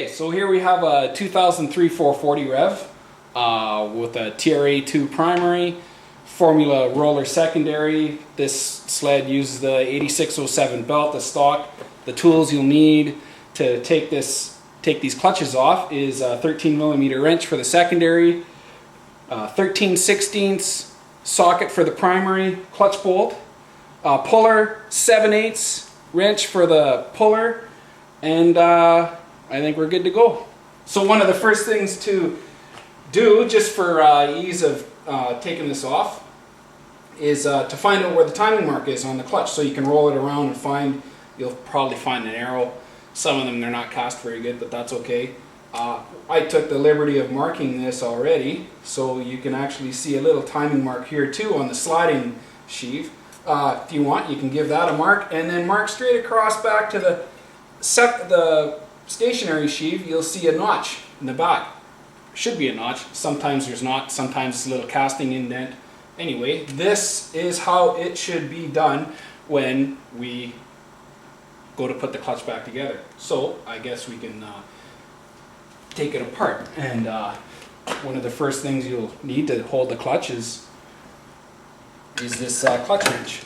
Okay, so here we have a 2003 440 REV with a TRA-2 primary, Formula roller secondary. This sled uses the 8607 belt, the stock. The tools you'll need to take these clutches off is a 13mm wrench for the secondary, 13/16 socket for the primary clutch bolt, puller 7/8 wrench for the puller, and I think we're good to go. So one of the first things to do, just for ease of taking this off, is to find out where the timing mark is on the clutch, so you can roll it around and you'll probably find an arrow. Some of them, they're not cast very good, but that's okay. I took the liberty of marking this already, so you can actually see a little timing mark here too on the sliding sheave. If you want, you can give that a mark, and then mark straight across back to the stationary sheave. You'll see a notch in the back. Should be a notch. Sometimes there's not. Sometimes it's a little casting indent. Anyway, this is how it should be done when we go to put the clutch back together. So I guess we can take it apart. And one of the first things you'll need to hold the clutch is this clutch wrench.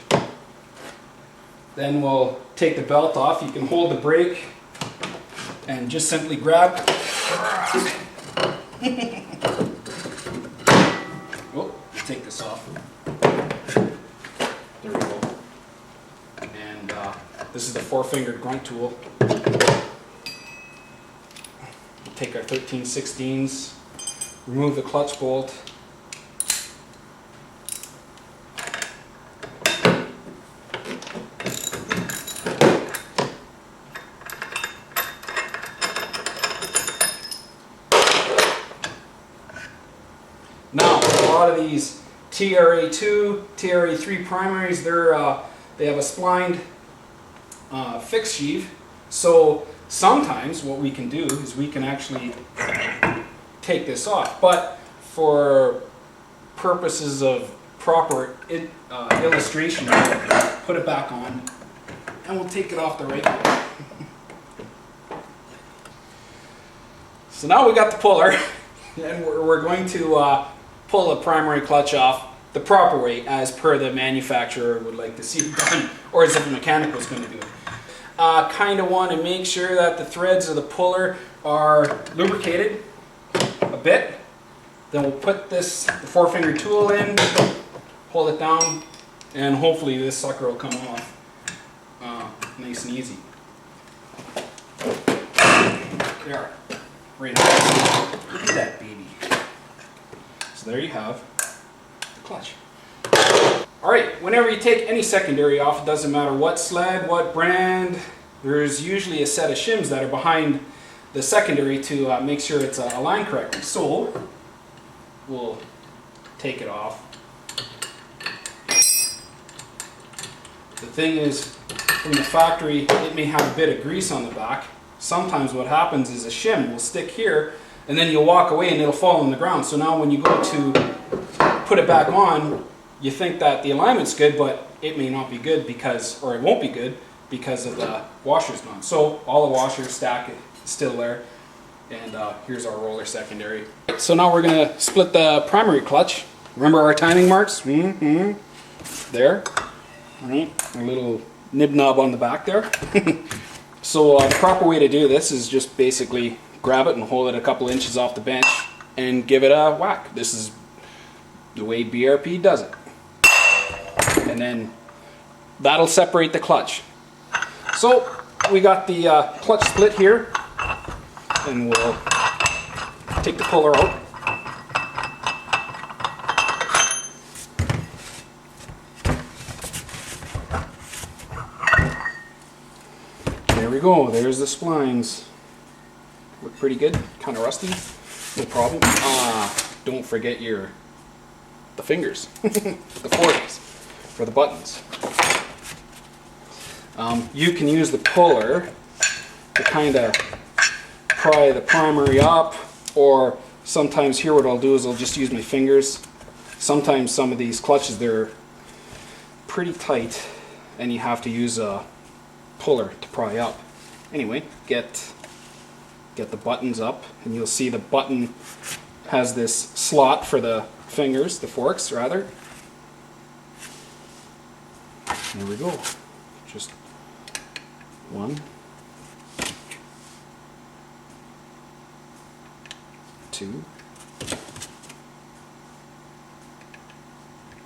Then we'll take the belt off. You can hold the brake and just simply grab. Oh, take this off. There we go. And this is the 4-fingered grunt tool. We'll take our 13/16, remove the clutch bolt. Now, a lot of these TRA-2, TRA-3 primaries, they have a splined fixed sheave. So sometimes what we can do is we can actually take this off. But for purposes of proper illustration, put it back on, and we'll take it off the right way. So now we got the puller, and we're going to pull the primary clutch off the proper way, as per the manufacturer would like to see it done, or as if a mechanic was going to do it. Kind of want to make sure that the threads of the puller are lubricated a bit. Then we'll put the 4-finger tool in, hold it down, and hopefully this sucker will come off nice and easy. There, right now. Look at that baby. So there you have the clutch. Alright, whenever you take any secondary off, it doesn't matter what sled, what brand, there's usually a set of shims that are behind the secondary to make sure it's aligned correctly. So we'll take it off. The thing is, from the factory, it may have a bit of grease on the back. Sometimes what happens is a shim will stick here, and then you'll walk away and it'll fall on the ground. So now when you go to put it back on, you think that the alignment's good, but it may not be good or it won't be good because of the washer's gone. So all the washers stack is still there. And here's our roller secondary. So now we're gonna split the primary clutch. Remember our timing marks? There. All right, a little nib knob on the back there. So the proper way to do this is just basically grab it and hold it a couple inches off the bench and give it a whack. This is the way BRP does it. And then that'll separate the clutch. So we got the clutch split here, and we'll take the puller out. There we go, there's the splines. Look pretty good, kind of rusty, no problem. Don't forget the fingers, the 40s for the buttons. You can use the puller to kind of pry the primary up, or sometimes here what I'll do is I'll just use my fingers. Sometimes some of these clutches, they're pretty tight and you have to use a puller to pry up. Anyway, get get the buttons up, and you'll see the button has this slot for the fingers, the forks rather. There we go. Just 1, 2,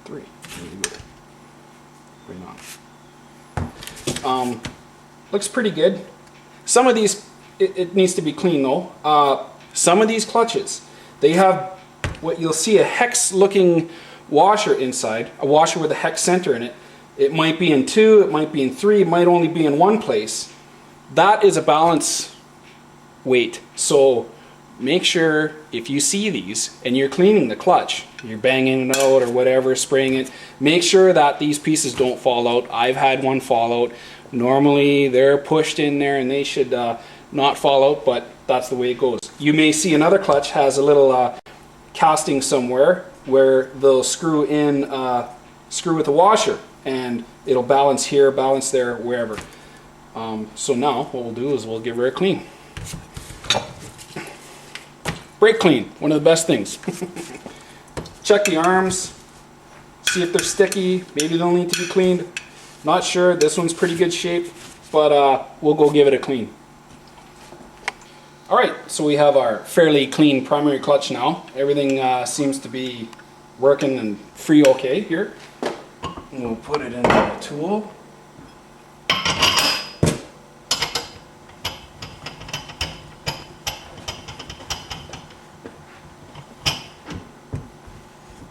3. There you go. Right on. Looks pretty good. Some of these, it needs to be clean though. Some of these clutches, they have what you'll see, a hex looking washer inside, a washer with a hex center in it. It might be in 2, it might be in 3, it might only be in one place. That is a balance weight. So make sure if you see these and you're cleaning the clutch, you're banging it out or whatever, spraying it, make sure that these pieces don't fall out. I've had one fall out. Normally they're pushed in there and they should not fall out, but that's the way it goes. You may see another clutch has a little casting somewhere where they'll screw with a washer, and it'll balance here, balance there, wherever. So now what we'll do is we'll give her a clean. Brake clean, one of the best things. Check the arms, see if they're sticky, maybe they'll need to be cleaned. Not sure, this one's pretty good shape, but we'll go give it a clean. Alright, so we have our fairly clean primary clutch now. Everything seems to be working and free okay here. And we'll put it in the tool.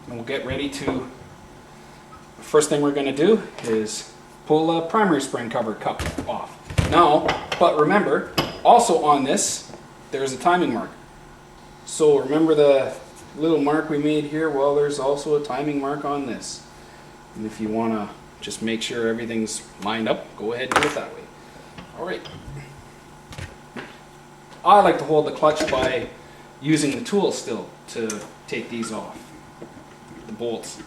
And we'll get ready to, first thing we're going to do is pull the primary spring cover cup off. Now, but remember, also on this, there's a timing mark. So remember the little mark we made here? Well, there's also a timing mark on this. And if you want to just make sure everything's lined up, go ahead and do it that way. Alright. I like to hold the clutch by using the tool still to take these off, the bolts.